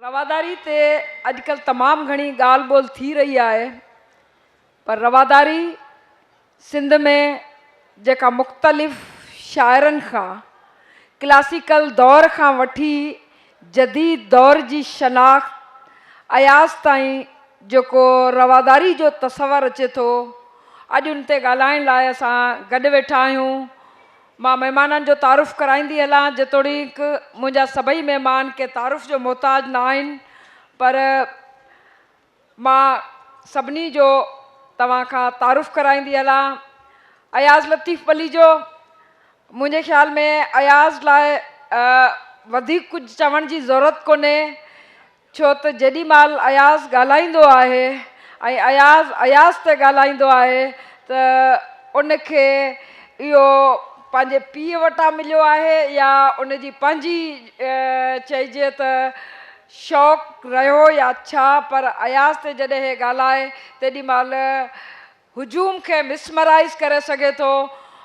रवादारी ते अॼुकल्ह तमामु घणी ॻाल्हि ॿोल थी रही आहे, पर रवादारी सिंध में जेका मुख़्तलिफ़ शाइरनि खां क्लासिकल दौर खां वठी जदीद दौर जी शनाख़्त अयाज़ ताईं जेको रवादारी जो तसवर अचे थो, अॼु उन ते ॻाल्हाइण लाइ असां गॾु वेठा आहियूं। मां महिमाननि जो तारुफ़ कराईंदी हलां, जेतोणीक मुंहिंजा सभई महिमान के तारुफ़ जो मोहताज न आहिनि, पर मां सभिनी जो तव्हां खां तारुफ़ कराईंदी हलां। अयाज़ लतीफ़ अली जो मुंहिंजे ख़्याल में अयाज़ लाइ वधीक कुझु चवण जी ज़रूरत कोन्हे, छो त जेॾी महिल अयाज़ ॻाल्हाईंदो आहे ऐं अयाज़ ते ॻाल्हाईंदो आहे त उनखे इहो पंहिंजे पीउ वटां मिलियो आहे या उनजी पंहिंजी चइजे त शौक़ु रहियो या छा, पर अयाज़ ते जॾहिं हे ॻाल्हाए तेॾी महिल हुजूम खे मिसमराइज़ करे सघे थो।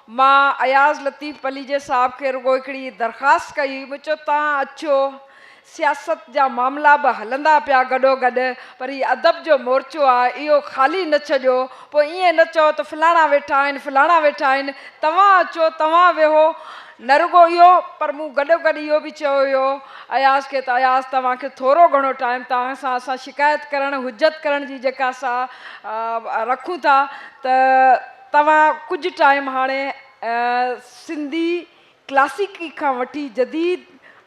मां अयाज़ लतीफ़ अली जे साहब खे रुगो हिकिड़ी दरख़्वास्त कई, मूं चयो तव्हां अचो, सियासत जा मामला बि हलंदा पिया गॾोगॾु, पर हीउ अदब जो मोर्चो आहे, इहो ख़ाली न छॾियो। पोइ ईअं न चओ त फलाणा वेठा आहिनि फलाणा वेठा आहिनि, तव्हां अचो तव्हां वेहो। न रुगो इहो, पर मूं गॾोगॾु इहो बि चयो हुयो अयाज़ खे त अयाज़ तव्हांखे थोरो घणो टाइम तव्हां सां असां शिकायत करणु हुजत करण जी जेका असां रखूं था, त तव्हां कुझु टाइम हाणे सिंधी क्लासिकी खां वठी जदीद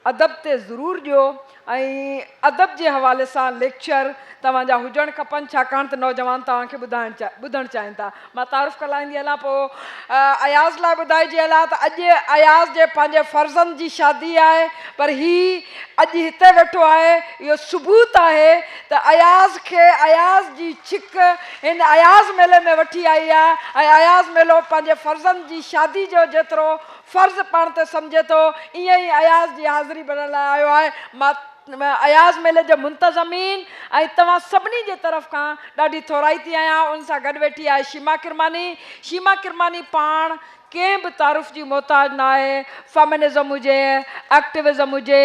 अदब ते ज़रूरु ॾियो ऐं अदब जे हवाले सां लेक्चर तव्हांजा हुजणु खपनि, छाकाणि त नौजवान तव्हांखे ॿुधणु चाहिनि था। मां तारुफ़ कराईंदी हलां, पोइ अयाज़ लाइ ॿुधाइजी हलां त अॼु अयाज़ जे पंहिंजे फ़र्ज़नि जी शादी आहे, पर ही अॼु हिते वेठो आहे, इहो सबूत आहे त अयाज़ खे अयाज़ जी छिक हिन अयाज़ मेले में वठी आई आहे ऐं अयाज़ मेलो पंहिंजे फ़र्ज़नि जी शादी जो जेतिरो फ़र्ज़ पाण ते सम्झे थो, ईअं ई अयाज़ जी हाज़िरी भरण लाइ आयो आहे। मां अयाज़ मेले जो मुंतज़मीन ऐं तव्हां सभिनी जे तरफ़ खां ॾाढी थोराईती आहियां। उन सां गॾु वेठी आहे शीमा किरमानी पाण कंहिं बि तारुफ़ जी मोहताज न आहे, फेमिनिज़म हुजे एक्टिविज़म हुजे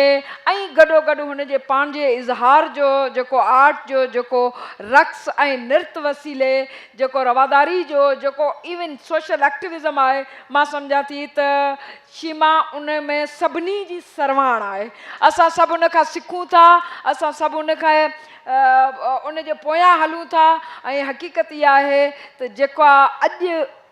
ऐं गॾोगॾु हुनजे पंहिंजे इज़हार जो जेको आर्ट जो जेको रक़्स ऐं नृत्य वसीले जेको रवादारी जो जेको इवन सोशल एक्टिविज़म आहे, मां सम्झां थी त शीमा उन में सभिनी जी सरवाण आहे। असां सभु उन खां सिखूं था, असां सभु उन खां उन जे पोयां हलूं था ऐं हक़ीक़त इहा आहे त जेका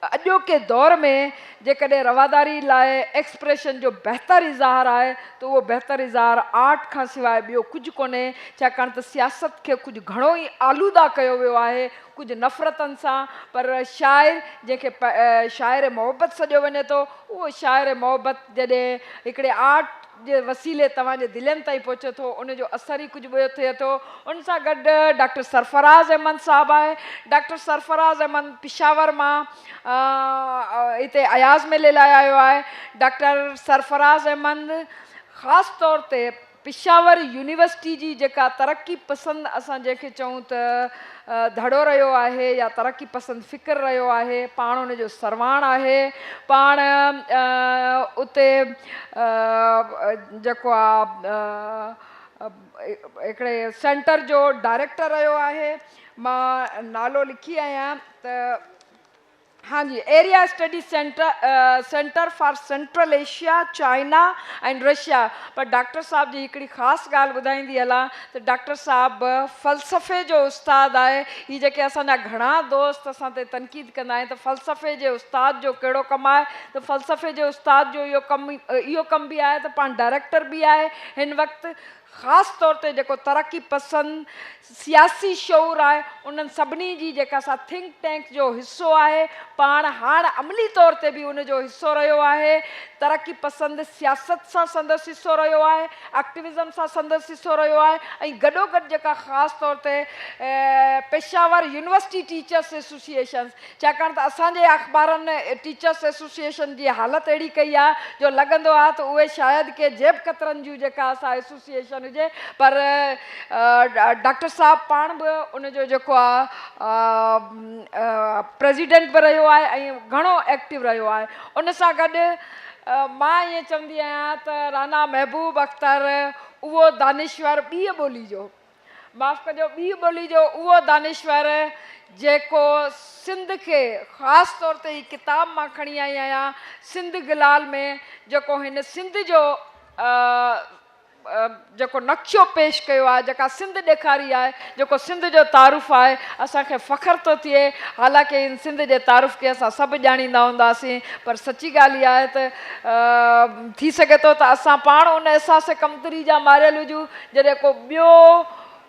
अॼोके दौर में जेकॾहिं रवादारी लाइ एक्सप्रेशन जो बहितर इज़हार आहे त उहो बहितर इज़हार आर्ट खां सवाइ ॿियो कुझु कोन्हे, छाकाणि त सियासत खे कुझु घणो ई आलूदा कयो वियो आहे कुझु नफ़रतनि सां, पर शाइर जंहिंखे शाइर मोहबत सॼो वञे थो, उहो शाइर मोहबत जॾहिं हिकिड़े आर्ट जे वसीले तव्हांजे दिलनि ताईं पहुचे थो, उनजो असरु ई कुझु ॿियो थिए थो। उन सां गॾु डॉक्टर सरफराज़ अहमद साहबु आहे। डॉक्टर सरफराज़ अहमद पिशावर मां हिते अयाज़ मेले लाइ आयो आहे। डॉक्टर सरफराज़ अहमद ख़ासि तौर ते पिशावर यूनिवर्सिटी जी जेका तरक़ी पसंदि असां जंहिंखे चऊं त धड़ो रहियो आहे या तरक़ी पसंदि फ़िक्र रहियो आहे, पाण उनजो सरवाण आहे। पाण उते जेको आहे हिकिड़े सेंटर जो डायरेक्टर रहियो आहे। मां नालो लिखी आहियां त हाँ जी, area study centre for central Asia, China and Russia. पर डॉक्टर साहब जी हिकिड़ी ख़ासि ॻाल्हि ॿुधाईंदी हलां त डॉक्टर साहब फ़लसफ़े जो उस्तादु आहे। ही जेके असांजा घणा दोस्त असां ते तनक़ीद कंदा आहिनि त फ़लसफ़े जे उस्ताद जो कहिड़ो कमु आहे, त फ़लसफ़े जे उस्ताद जो इहो कमु बि आहे त पाण डायरेक्टर बि आहे हिन वक़्तु। ख़ासि तौर ते जेको तरक़ी पसंदि सियासी शौर आहे, उन्हनि सभिनी जी जेका असां थिंक टैंक जो हिसो आहे, पाण हाणे अमली तौर ते बि उनजो हिसो रहियो आहे। तरक़ी पसंदि सियासत सां संदसि हिसो रहियो आहे, एक्टिविज़म सां संदसि हिसो रहियो आहे ऐं गॾोगॾु जेका ख़ासि तौर ते पेशावर यूनिवर्सिटी टीचर्स एसोसिएशन, छाकाणि त असांजे अख़बारनि टीचर्स एसोसिएशन जी हालति अहिड़ी कई आहे जो लॻंदो आहे त उहे शायदि के जेब कतरनि जूं जेका असां एसोसिएशन हुजे, पर डॉक्टर साहब पाण बि उनजो जेको आहे प्रेसिडेंट बि रहियो आहे ऐं घणो एक्टिव रहियो आहे। उन सां गॾु मां ईअं चवंदी आहियां त राना महबूब अख्तर उहो दानिश्वर ॿी ॿोली जो, माफ़ कजो, ॿी ॿोली जो उहो दानिश्वर जेको सिंध खे ख़ासि तौर ते ही किताब मां खणी आई आहियां सिंध गिलाल में, जेको हिन सिंध जो जेको नक्शो पेश कयो आहे, जेका सिंध ॾेखारी आहे, जेको सिंध जो तारुफ़ आहे, असांखे फ़ख़्रु थो थिए। हालांकि इन सिंध जे तारुफ़ खे असां सभु ॼाणींदा हूंदासीं, पर सची ॻाल्हि इहा आहे त थी सघे थो त असां पाण उन अहसास कमतरी जा मारियल हुजूं जॾहिं को ॿियो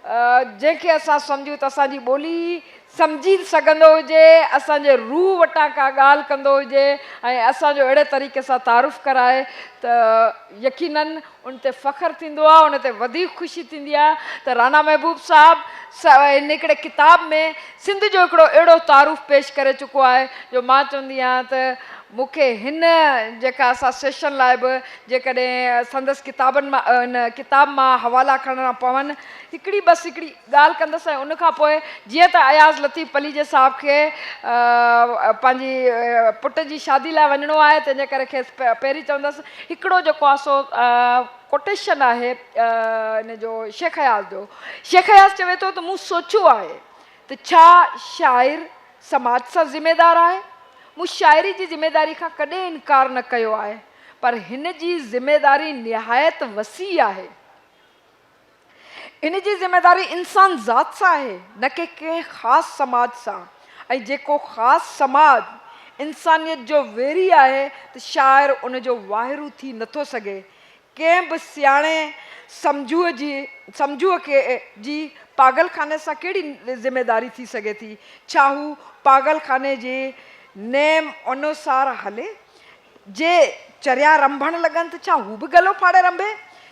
जंहिंखे असां सम्झूं त असांजी ॿोली सम्झी सघंदो हुजे, असांजे रूह वटां का ॻाल्हि कंदो हुजे ऐं असांजो अहिड़े तरीक़े सां तारुफ़ कराए त यकीनन उन ते फ़ख़्रु थींदो आहे, उन ते वधीक ख़ुशी थींदी आहे त राना महबूब साहब इन हिकिड़े किताब में सिंध जो हिकिड़ो अहिड़ो तारुफ़ पेश करे चुको आहे जो मां चवंदी आहियां त मूंखे हिन जेका असां सेशन लाइ बि जेकॾहिं संदसि किताबनि मां इन किताब मां हवाला खणणा पवनि, हिकिड़ी ॻाल्हि कंदसि ऐं उनखां पोइ जीअं त अयाज़ लतीफ़ अली जे साहब खे पंहिंजी पुट जी शादी लाइ वञिणो आहे, तंहिंजे करे खेसि पहिरीं चवंदसि हिकिड़ो जेको आहे सो कोटेशन आहे इन जो शेख अयाज़ जो। शेख अयाज़ चवे थो त मूं सोचियो आहे त छा शाइर समाज सां ज़िम्मेदार आहे, मूं शाइरी जी ज़िम्मेदारी खां कॾहिं इनकार न कयो आहे, पर हिन जी ज़िम्मेदारी निहायत वसी आहे। इन जी ज़िम्मेदारी इंसान ज़ात सां आहे, न कि कंहिं ख़ासि समाज सां। ऐं जेको ख़ासि समाज इंसानियत जो वेरी आहे त शाइर उन जो वाहिरू थी नथो सघे। कंहिं बि सियाणे सम्झूअ जी पागलखाने सां कहिड़ी ज़िम्मेदारी थी सघे थी? छा हू पागलखाने जे नेम अनुसार हले? जे चरिया रंभण लॻनि त छा हू बि गलो फाड़े रंभे?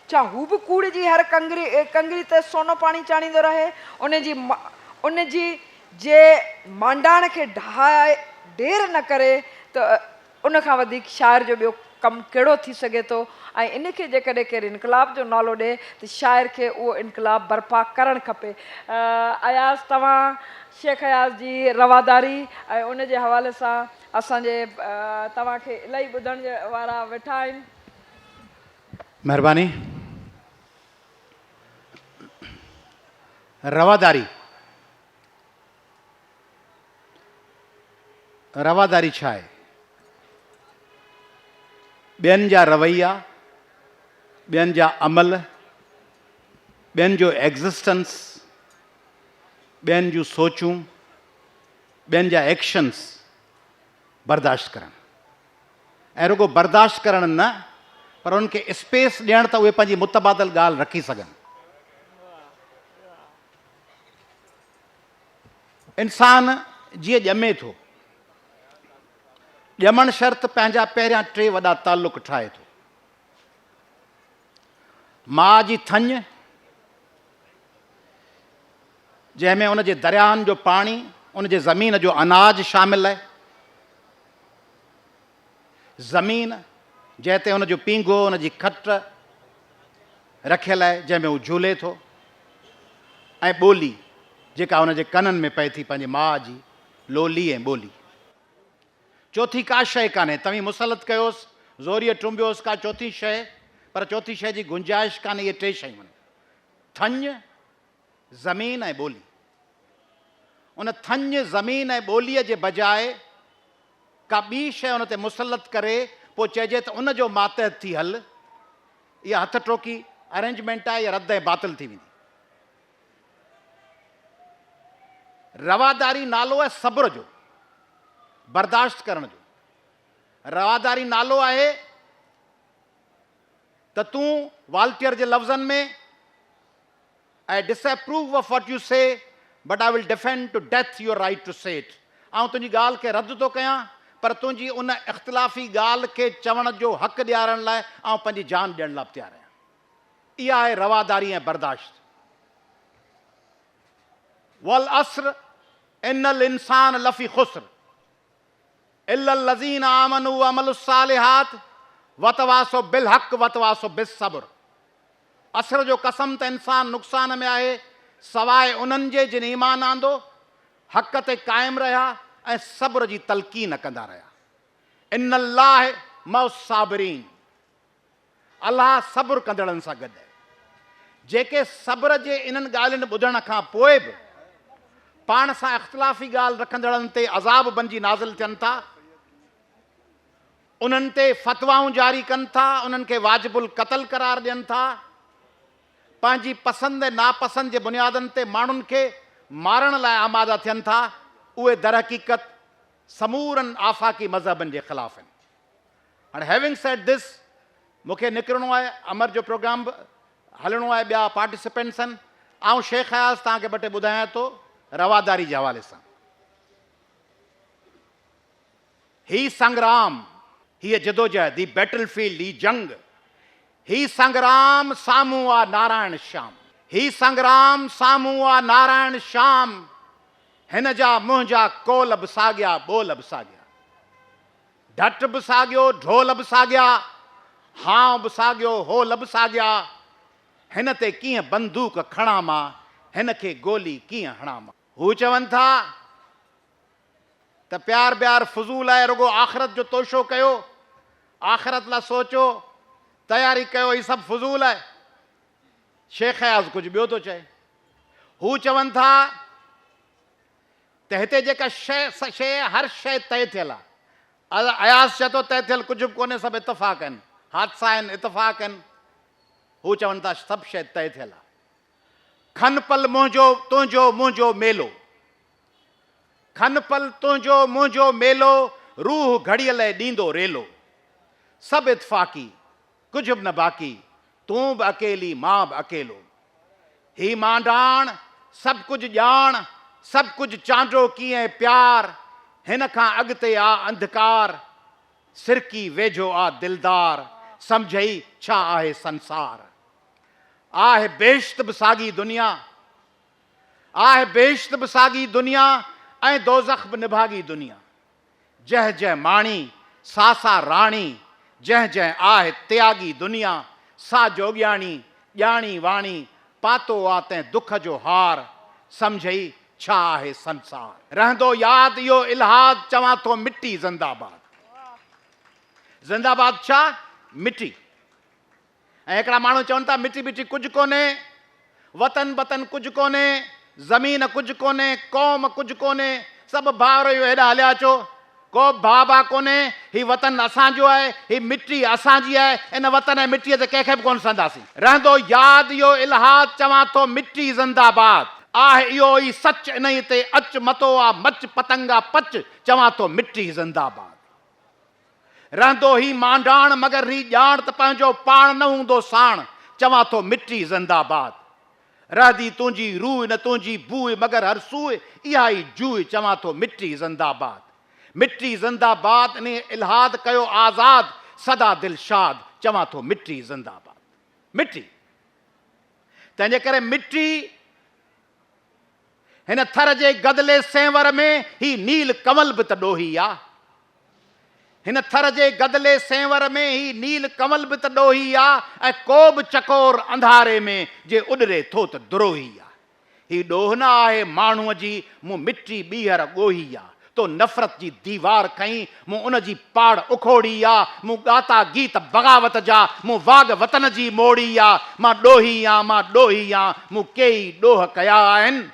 छा हू बि कूड़ जी हर कंगरी ते सोनो पाणी चाणींदो रहे? उन जी जे मांडाण खे ढाहे ढेर न करे त उन खां वधीक शाइर जो ॿियो कमु कहिड़ो थी सघे थो? ऐं इनखे जेकॾहिं केरु इनकलाब जो नालो ॾिए त शाइर खे उहो इनकलाब बर्पा करणु खपे। अयाज़, तव्हां शेख अयाज़ जी रवादारी ऐं उन जे हवाले सां असांजे तव्हांखे इलाही ॿुधण जे वारा वेठा आहिनि। महिरबानी। रवादारी छा आहे? ॿियनि जा रवैया, ॿियनि जा अमल, ॿियनि जो एग्ज़िस्टेंस, ॿियनि जूं सोचूं, ॿियनि जा एक्शन्स बर्दाश्त करणु, ऐं रुगो बर्दाश्त करणु न, पर उनखे स्पेस ॾियणु त उहे पंहिंजी मुतबादिल ॻाल्हि रखी सघनि। इंसान जीअं ॼमे थो, ॼमणु शर्त पंहिंजा पहिरियां 3 वॾा तालुक ठाहे थो। माउ जी थञ, जंहिंमें उन जे दरियाहनि जो पाणी, उन जे ज़मीन जो अनाज शामिल आहे। ज़मीन जंहिं ते उन जो पींघो, उन जी खट रखियल आहे, जंहिंमें हू झूले थो। ऐं ॿोली जेका उन जे कननि में पए थी, पंहिंजे माउ जी लोली ऐं ॿोली। चौथी का शइ कान्हे। तव्हीं मुसलत कयोसि, ज़ोरीअ टुंबियोसि, का चौथी शइ, पर चौथी शइ जी गुंजाइश कान्हे। इहे 3 शयूं आहिनि, थञ, ज़मीन ऐं ॿोली। उन थञ, ज़मीन ऐं ॿोलीअ जे बजाए का ॿी शइ उन ते मुसलत करे पोइ चइजे त उन जो मातहत थी हल, इहा हथ टोकी अरेंजमेंट आहे, या रद्द ऐं बातिल थी वेंदी। रवादारी नालो आहे सब्र जो, बर्दाश्त करण जो। रवादारी नालो आहे त तूं वाल्टियर जे लफ़्ज़नि में I disapprove of what you say but I will defend to death your right to say it. ऐं तुंहिंजी ॻाल्हि खे रद्द थो कयां, पर तुंहिंजी उन इख़्तिलाफ़ी ॻाल्हि खे चवण जो हक़ ॾियारण लाइ ऐं पंहिंजी जान ॾियण लाइ तयारु आहियां। इहा आहे रवादारी ऐं बर्दाश्त। वल अस्र इन्नल इंसान लफ़ी ख़ुस्र इल्लल लज़ीन आमनू व अमलुस सालिहात वतवासो बिल हक़ वतवासो बिस सब्र। असर जो कसम त इंसान नुक़सान में आहे, सवाइ उन्हनि जे जिन ईमान आंदो, हक़ ते क़ाइमु रहिया ऐं सब्र जी तलक़ीन कंदा रहिया। इन्नल्लाह मौसाबरीन, अलाह सब्र कंदड़नि सां गॾु आहे। जेके सब्र जे इन्हनि ॻाल्हियुनि ॿुधण खां पोइ बि पाण सां इख़्तिलाफ़ी ॻाल्हि रखंदड़नि ते अज़ाब बंजी नाज़िल थियनि था, उन्हनि ते फ़तवाऊं जारी कनि था, उन्हनि खे वाजिबुल क़त्ल करार ॾियनि था, पंहिंजी पसंदि ऐं नापसंदि जे बुनियादनि ते माण्हुनि खे मारण लाइ आमादा थियनि था, उहे दर हक़ीक़त समूरनि आफ़ाक़ी मज़हबनि जे ख़िलाफ़ आहिनि। हाणे हैविंग सेड दिस, मूंखे निकिरणो आहे, अमर जो प्रोग्राम बि हलणो आहे, ॿिया पार्टिसिपेंट्स आहिनि। ऐं शेख अयाज़ तव्हांखे ॿ टे ॿुधायां थो रवादारी जे हवाले सां। ही संग्राम, हीअ जदोजहद, ही बैटल फील्ड, ही जंग, ही संग्राम साम्हूं आहे नारायण श्याम, ही संग्राम साम्हूं आहे नारायण श्याम। हिन जा मुंहिंजा कोल बि साॻिया, ॿोल बि साॻिया, ढट बि साॻियो, ढोल बि साॻिया, हाव बि साॻियो, होल बि साॻिया। हिन ते कीअं बंदूक खणां मां, हिन खे गोली कीअं हणां मां। हू चवनि था त प्यार ब्यार फज़ूल आहे, रुगो आख़िरत जो तोशो कयो, आख़िरत लाइ सोचो, तयारी कयो, हीउ सभु फज़ूल आहे। शेख अयाज़ कुझु ॿियो थो चए। हू चवनि था त हिते जेका शइ हर शइ तय थियल आहे। अयाज़ चए थो तय थियल कुझु बि कोन्हे, सभु इतफ़ाक़ आहिनि, हादसा आहिनि, इतफ़ाक़ आहिनि। हू चवनि था सभु शइ तय थियल आहे। खन पल मुंहिंजो तुंहिंजो मुंहिंजो मेलो, खन पल तुंहिंजो मुंहिंजो मेलो, रूह घड़ीअ लाइ ॾींदो रेलो। सभु इतफ़ाक़ी, कुझु बि न बाक़ी, तूं बि अकेली, मां बि अकेलो। ही मांडाण, सभु कुझु ॼाण, सभु कुझु चांडो कीअं प्यार। हिन खां अॻिते आ अंधकार, सिरकी वेझो आ दिलदार। सम्झई छा आहे संसार। आहे बेश्त बि साॻी दुनिया, आहे बेश्त बि साॻी दुनिया, ऐं दोज़ख बि निभागी दुनिया। जंहिं जंहिं माणी सा सा राणी, जंहिं जंहिं आहे त्यागी दुनिया। सा जोॻियाणी ॼाणी वाणी, पातो आ तंहिं दुख जो हार। सम्झई छा आहे संसार। रहंदो यादि इहो इल्हाद, चवां थो मिटी ज़िंदाबाद। ज़िंदाबाद छा? मिटी। ऐं हिकिड़ा माण्हू चवनि था मिटी मिटी कुझु कोन्हे, वतन वतन कुझु कोन्हे, ज़मीन कुझु कोन्हे, क़ौम कुझु कोन्हे, सभु भाउर इहो हेॾा हलिया अचो, को भाउ भाउ कोन्हे। हीउ वतन असांजो आहे, हीउ मिटी असांजी आहे, इन वतन ऐं मिटीअ ते कंहिंखे बि कोन संदासीं। रहंदो यादि इहो इल्हाद, चवां थो मिटी ज़िंदाबाद। आहे इहो ई सच, इन ई ते अच मतो आहे मच पतंगा पच, चवां थो मिटी ज़िंदाबाद। रहंदो ही मांडाण, मगर ही ॼाण त पंहिंजो पाण न हूंदो साण, चवां थो मिटी ज़िंदाबाद। रहंदी तुंहिंजी रूह न तुंहिंजी बूह, मगर हर सूह इहा ई जूह, चवां थो मिटी ज़िंदाबाद। मिटी ज़िंदाबाद, इन इल्हाद कयो आज़ाद, सदा दिलशाद, चवां थो मिटी ज़िंदाबाद। मिटी, तंहिंजे करे मिटी हिन थर जे गदले सेंवर में ही नील कमल बि त ॾोही आहे। हिन थर जे गदले सेंवर में ही नील कमल बि त ॾोही आहे। ऐं को बि चकोर अंधारे में जे उॾरे थो त द्रोही आहे। ही ॾोह न आहे माण्हूअ जी, मूं मिटी ॿीहर ॻोही आहे। तो नफ़रत जी दीवार खईं, मूं उन जी पाड़ उखोड़ी आहे। मूं ॻाता गीत बग़ावत जा, मूं वाग वतन जी मोड़ी आहे। मां ॾोही आहियां, मां ॾोही आहियां, मूं कई ॾोह कया आहिनि।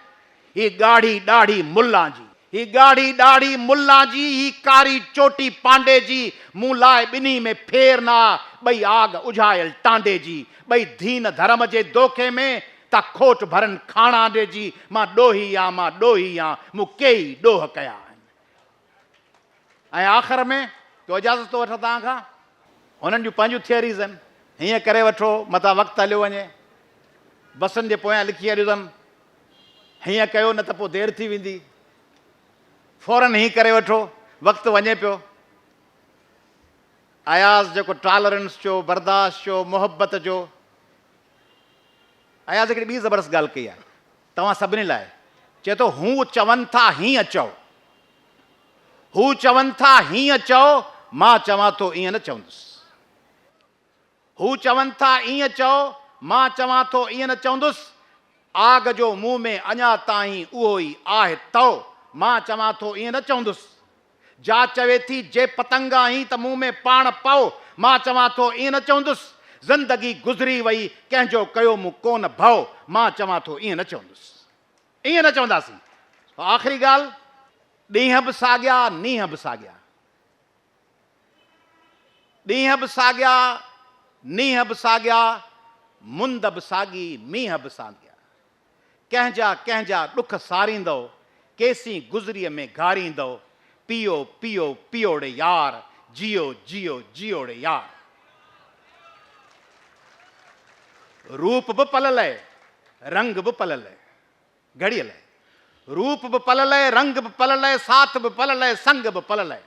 ही ॻाढ़ी ॾाढ़ी मुल्ला जी, ही ॻाढ़ी ॾाढ़ी मुल्ला जी, ही कारी चोटी पांडे जी, मूं लाइ ॿिन्ही में फेर ना, ॿई आग उझायल टांडे जी। ॿई दीन धर्म जे दोखे में ता खोट भरनि खाणांडे जी। मां ॾोही आहियां, मां ॾोही आहियां, मूं कई ॾोह कया आहिनि। ऐं आख़िर में को इजाज़त थो वठां तव्हां खां, हुननि जूं पंहिंजूं थियरीज़ आहिनि। हीअं करे वठो, मथां वक़्तु हलियो वञे, बसनि जे पोयां लिखी हलियो अथनि, हीअं कयो न त पोइ देरि थी वेंदी, फौरन हीअं करे वठो, वक़्तु वञे पियो। अयाज़ जेको टॉलरेंस जो, बर्दाश्त जो, मुहबत जो, अयाज़ हिकिड़ी ॿी ज़बरदस्त ॻाल्हि कई आहे तव्हां सभिनी लाइ। चए थो हू चवनि था हीअं चओ, हू चवनि था हीअं चओ, मां चवां थो ईअं न चवंदुसि। हू चवनि था ईअं चओ, मां चवां थो ईअं न चवंदुसि। आग जो मुंहुं में अञा ताईं उहो ई आहे तओ, मां चवां थो ईअं न चवंदुसि। जा चवे थी जे पतंगा ही त मुंह में पाण पाओ, मां चवां थो ईअं न चवंदुसि ज़िंदगी गुज़री वई कंहिंजो कयो मूं कोन भओ, मां चवां थो ईअं न चवंदुसि, ईअं न चवंदासीं। आख़िरी ॻाल्हि, ॾींहं बि साॻिया नींहं बि साॻिया, ॾींहं बि साॻिया नींहं बि साॻिया, मुंद बि साॻी मींहं बि साॻिया, कंहिंजा कंहिंजा ॾुख सारींदो, केसीं गुज़रीअ में घारींदो, पियो पियो पियोड़े यार, जियो जियो जियोड़े यार। रूप बि पलल आहे, रंग बि पलल आहे, घड़ियल आहे, रूप बि पलल आहे, रंग बि पलल आहे, साथ बि पलल आहे, संग बि पलल आहे,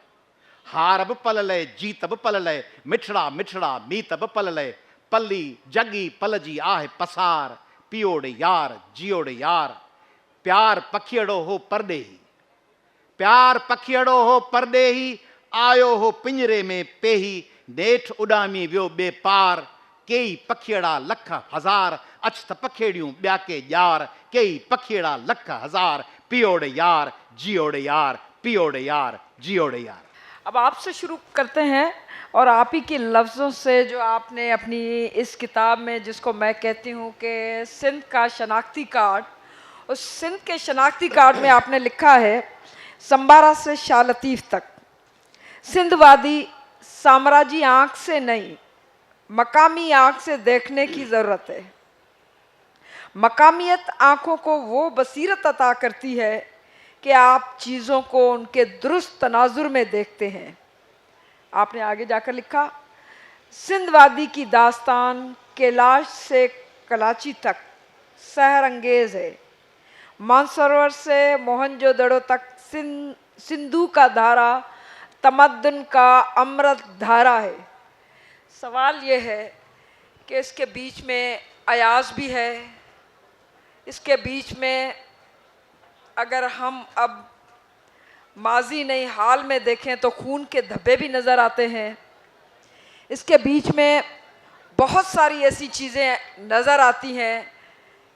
हार बि पलल आहे, जीत बि पलल आहे, मिठड़ा मिठड़ा मीत बि पलल आहे, पली जगी पल जी आहे पसार, पियोड़े यार जियोड़े यार। प्यार पखियड़ो हो परदेही, प्यार पखियड़ो हो परदेही, आयो हो पिंजरे में पेही, नेठ उॾामी वियो ॿिए पार, केई पखियड़ा लख हज़ार, अच त पखेड़ियूं ॿिया के ॼार, केई पखियड़ा लख हज़ार, पियोड़े यार जियोड़े यार, पियोड़े यार जियोड़े यार। अब आपसे शुरू करते हैं और आप ही के लफ्ज़ों से, जो आपने अपनी इस किताब में, जिसको मैं कहती हूँ कि सिंध का शनाख्ती कार्ड, उस सिंध के शनाख्ती कार्ड में आपने लिखा है, संबारा से शाह लतीफ़ तक सिंधवादी साम्राज्य आँख से नहीं, मकामी आँख से देखने की ज़रूरत है। मकामियत आँखों को वो बसीरत अता करती है कि आप चीज़ों को उनके दुरुस्त तनाजुर में देखते हैं। आपने आगे जाकर लिखा, सिंधवादी की दास्तान कैलाश से कलाची तक सहर अंगेज़ है, मानसरोवर से मोहनजोदड़ो तक सिंधु का धारा तमद्दुन का अमृत धारा है। सवाल ये है कि इसके बीच में अयाज भी है, इसके बीच में अगर हम अब माजी नहीं हाल में देखें तो खून के धब्बे भी नज़र आते हैं, इसके बीच में बहुत सारी ऐसी चीज़ें नज़र आती हैं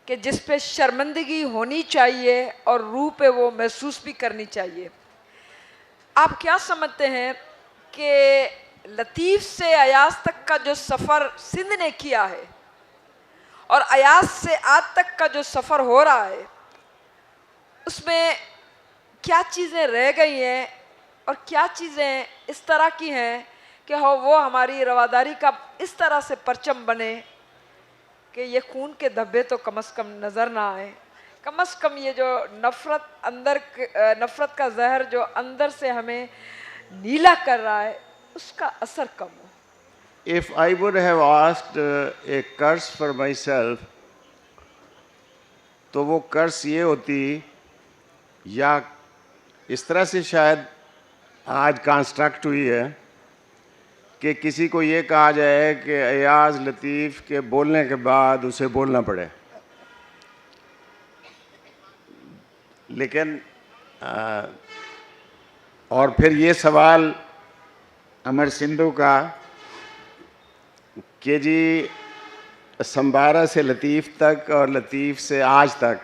कि जिस पे शर्मिंदगी होनी चाहिए और रूह पे वो महसूस भी करनी चाहिए। आप क्या समझते हैं कि लतीफ़ से अयाज तक का जो सफ़र सिंध ने किया है और अयाज से आज तक का जो सफ़र हो रहा है, उसमें क्या चीज़ें रह गई हैं और क्या चीज़ें इस तरह की हैं कि वो हमारी रवादारी का इस तरह से परचम बने कि ये खून के धब्बे तो कम से कम नज़र ना आए, कम से कम ये जो नफ़रत का जहर जो अंदर से हमें नीला कर रहा है, उसका असर कम हो। If I would have asked a curse for myself, तो वो कर्स ये होती, या इस तरह से शायद आज कंस्ट्रक्ट हुई है कि किसी को ये कहा जाए कि अयाज लतीफ़ के बोलने के बाद उसे बोलना पड़े। लेकिन और फिर ये सवाल अमर सिंधु का कि जी संबारा से लतीफ़ तक और लतीफ़ से आज तक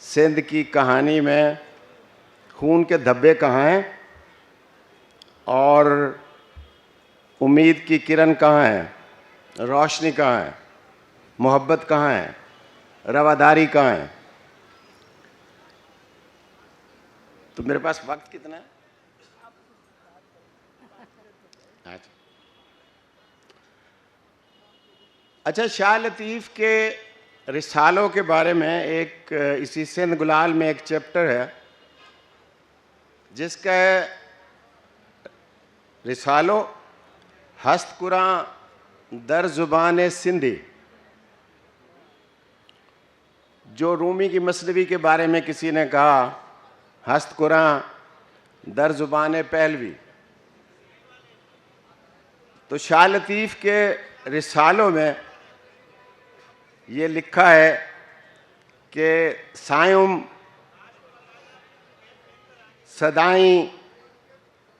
सिंध की कहानी में खून के धब्बे कहाँ हैं और उम्मीद की किरण कहाँ है, रोशनी कहाँ है, मोहब्बत कहाँ है, रवादारी कहाँ है। तो मेरे पास वक्त कितना है? अच्छा, शाह लतीफ़ के रिसालों के बारे में एक इसी सिंध गुलाल में एक चैप्टर है जिसका रिसालो हस्त कुरान दर ज़ुबान सिंधी, जो रूमी की मसनवी के बारे में किसी ने कहा हस्त कुरान दर ज़ुबान पहलवी, तो शाह लतीफ़ के रिसालों में ये लिखा है कि सायुम सदाई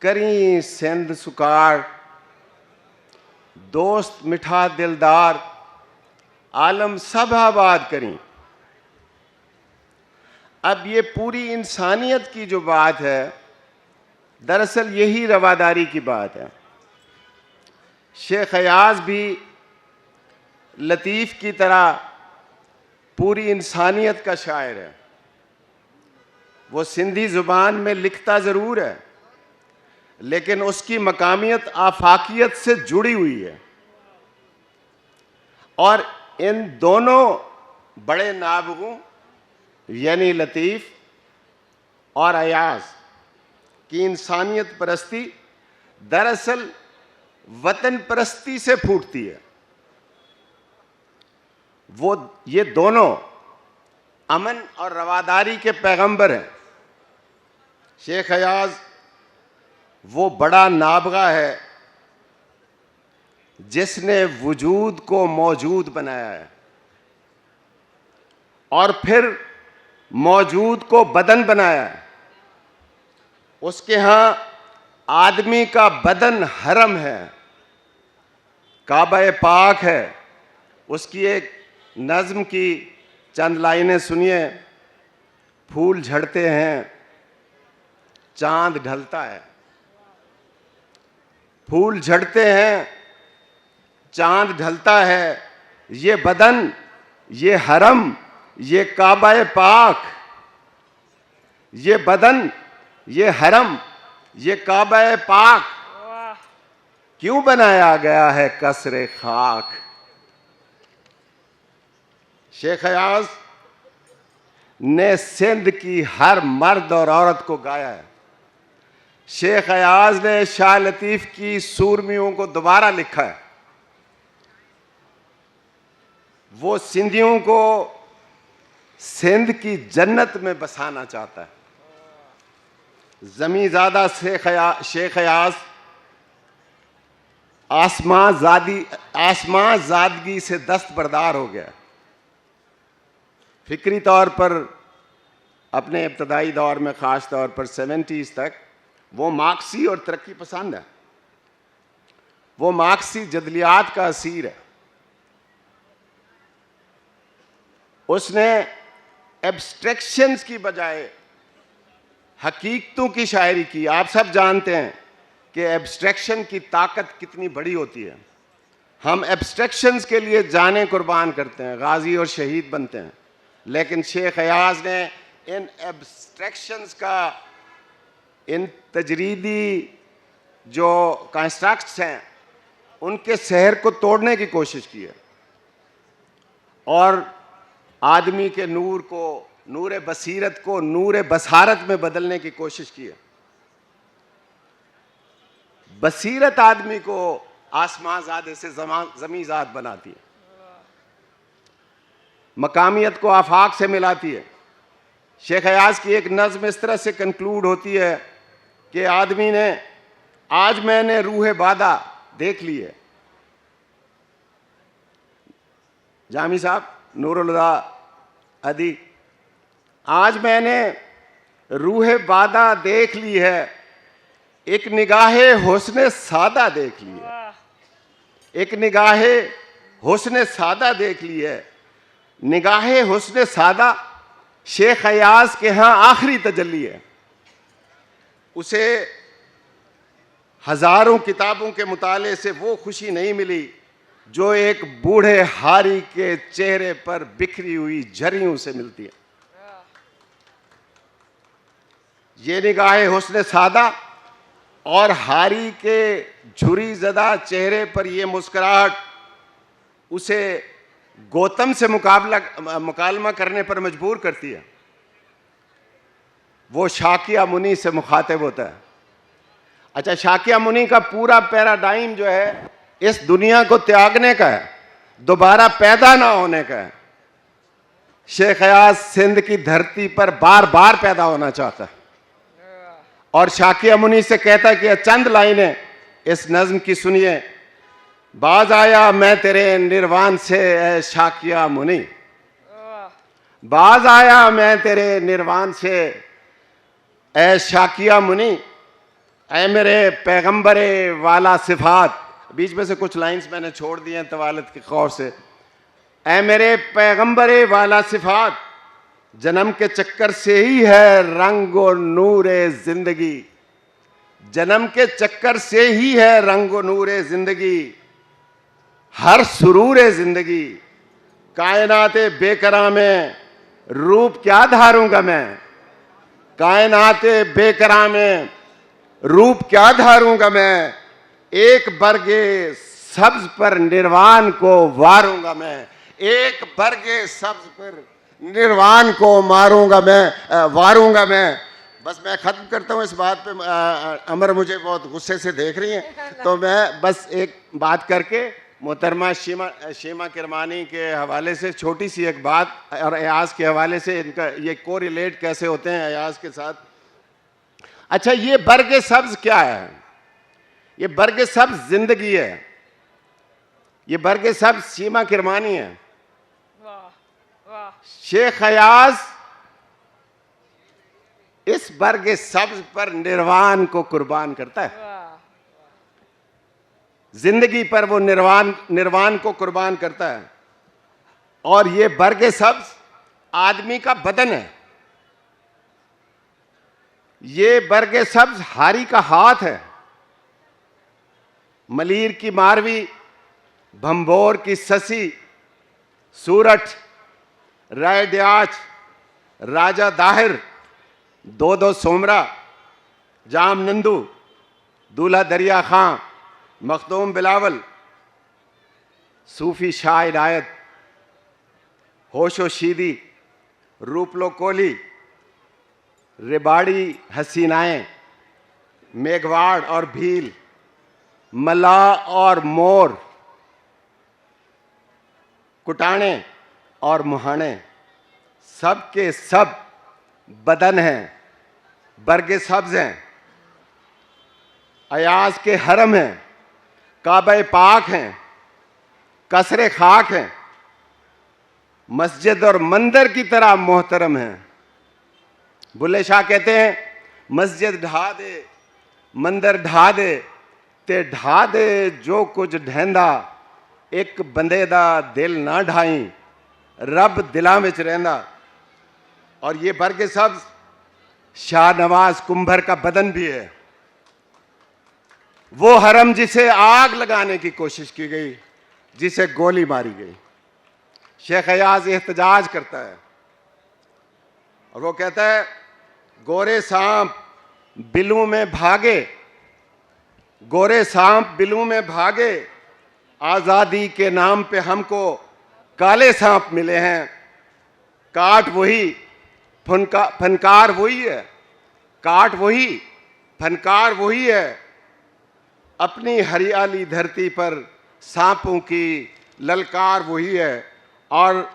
करी सिंध सुकार, दोस्त मिठा दिलदार आलम सब आबाद करी, अब ये पूरी इंसानियत की जो बात है, दरअसल यही रवादारी की बात है। शेख अयाज भी लतीफ़ की तरह पूरी इंसानियत का शायर है। वो सिंधी ज़ुबान में लिखता ज़रूर है, लेकिन उसकी मकामियत आफाकियत से जुड़ी हुई है। और इन दोनों बड़े नाबगों यानी लतीफ़ और अयाज की इंसानियत परस्ती दरअसल वतन परस्ती से फूटती है। ये दोनों अमन और रवादारी के पैगंबर हैं। शेख अयाज वो बड़ा नाबगा है जिसने वजूद को मौजूद बनाया है और फिर मौजूद को बदन बनाया है। उसके यहाँ आदमी का बदन हरम है, काबा पाक है। उसकी एक नज़्म की चंद लाइनें सुनिए। फूल झड़ते हैं, चांद ढलता है। फूल झड़ते हैं, चांद ढलता है। ये बदन, ये हरम, ये काबा पाक, ये बदन, ये हरम, ये काबा पाक क्यों बनाया गया है कसरे खाक। शेख अयाज ने सिंध की हर मर्द और औरत को गाया है। शेख अयाज ने शाह लतीफ़ की सूरमियों को दोबारा लिखा है। वो सिंधियों को सिंध की जन्नत में बसाना चाहता है। ज़मीज़ादा शेख अयाज आसमां ज़ादगी से दस्तबरदार हो गया। फिक्री तौर पर अपने इब्तदाई दौर में, ख़ास तौर पर 70s तक, वो मार्क्सी और तरक्की पसंद है। वो मार्क्सी जदलियात का असीर है। उसने एब्स्ट्रैक्शंस की बजाय हकीकतों की शायरी की। आप सब जानते हैं कि एब्स्ट्रैक्शन की ताकत कितनी बड़ी होती है। हम एब्स्ट्रैक्शंस के लिए जानें कुर्बान करते हैं, गाजी और शहीद बनते हैं, लेकिन शेख अयाज ने इन एब्स्ट्रैक्शंस का, इन तजरीदी जो कंस्ट्रक्ट्स हैं, उनके शहर को तोड़ने की कोशिश की है और आदमी के नूर को, नूर बसीरत को नूर बसारत में बदलने की कोशिश की है। बसीरत आदमी को आसमां ज़ादे से ज़मीं ज़ाद बनाती है, मकामियत को आफाक से मिलाती है। शेख अयाज की एक नज़्म इस तरह से कंक्लूड होती है कि आदमी ने, आज मैंने रूह बादा देख ली है। जामी साहब, नूरुल हुदा अदी, आज मैंने रूह बादा देख ली है, एक निगाहे हुस्न सादा देख ली है। एक निगाहे हुस्न सादा देख ली है। निगाहे हुस्न सादा शेख अयाज के यहाँ आखिरी तजल्ली है। उसे हजारों किताबों के मुताले से वो खुशी नहीं मिली जो एक बूढ़े हारी के चेहरे पर बिखरी हुई झरियों से मिलती है। ये निगाहे हुस्न सादा और हारी के झुरी ज़दा चेहरे पर ये मुस्कुराहट उसे गौतम से मुकालमा करने पर मजबूर करती है। वो शाकिया मुनि से मुखातिब होता है। अच्छा, शाकिया मुनि का पूरा पैराडाइम जो है इस दुनिया को त्यागने का है, दोबारा पैदा ना होने का है। शेख अयाज सिंध की धरती पर बार बार पैदा होना चाहता है और शाकिया मुनि से कहता है कि चंद लाइनें इस नज़्म की सुनिए। बाज आया मैं तेरे निर्वाण से ए शाकिया मुनि, बाज आया मैं तेरे निर्वाण से ए शाकिया मुनि, ए मेरे पैगंबरे वाला सिफात। बीच में से कुछ लाइंस मैंने छोड़ दिए हैं तवालत के खौफ से। ए मेरे पैगंबरे वाला सिफात, जन्म के चक्कर से ही है रंगो नूरे जिंदगी, जन्म के चक्कर से ही है रंगो नूरे जिंदगी, हर सुरूरे जिंदगी। कायनाते बेकरां में रूप क्या धारूंगा मैं, कायनाते बेकरां में रूप क्या धारूंगा मैं, एक बरगे सब्ज पर निर्वाण को वारूंगा मैं, एक बरगे सब्ज पर निर्वाण को मारूंगा मैं, वारूंगा मैं। बस मैं खत्म करता हूँ इस बात पे। अमर मुझे बहुत गुस्से से देख रही हैं, तो मैं बस एक बात करके मोहतरमा शीमा किरमानी के हवाले से छोटी सी एक बात, और अयाज के हवाले से इनका ये को रिलेट कैसे होते हैं अयाज के साथ। अच्छा, ये बरगे सब्ज क्या है? ये बरगे सब्ज जिंदगी है, ये बरगे सब्ज शीमा किरमानी है। वाह वाह। शेख अयाज इस बरगे सब्ज पर निर्वाण को कुर्बान करता है, जिंदगी पर वो निर्वाण को कुर्बान करता है। और ये बरगे सब्ज आदमी का बदन है, ये बरगे सब्ज हारी का हाथ है, मलीर की मारवी, भंबोर की ससी, सूरठ, राय ड्याच, राजा दाहिर, दो सोमरा, जाम नंदू, दूल्हा दरिया खां, मखदूम बिलावल, सूफी शाह इनायत, होशो शीदी, रूपलो कोली, रिबाड़ी हसीनाएं, मेघवाड़ और भील, मला और मोर, कुटाने और मुहाने, सब के सब बदन हैं, बरगे सब्ज हैं, अयाज के हरम हैं, काबे पाक हैं, कसरे खाक हैं, मस्जिद और मंदिर की तरह मोहतरम हैं। बुल्ले शाह कहते हैं, मस्जिद ढा दे मंदिर ढा दे, ते ढा दे जो कुछ ढेंदा, एक बंदे दा दिल ना ढाई, रब दिलां विच रहिंदा। और ये बरगे सब्ज शाहनवाज कुंभर का बदन भी है, वो हरम जिसे आग लगाने की कोशिश की गई, जिसे गोली मारी गई। शेख अयाज एहतजाज करता है और वो कहता है, गोरे सांप बिलू में भागे, गोरे सांप बिलू में भागे, आजादी के नाम पे हमको काले सांप मिले हैं। काट वही फनकार वही है, काट वही फनकार वही है, अपनी हरियाली धरती पर सांपों की ललकार वही है। और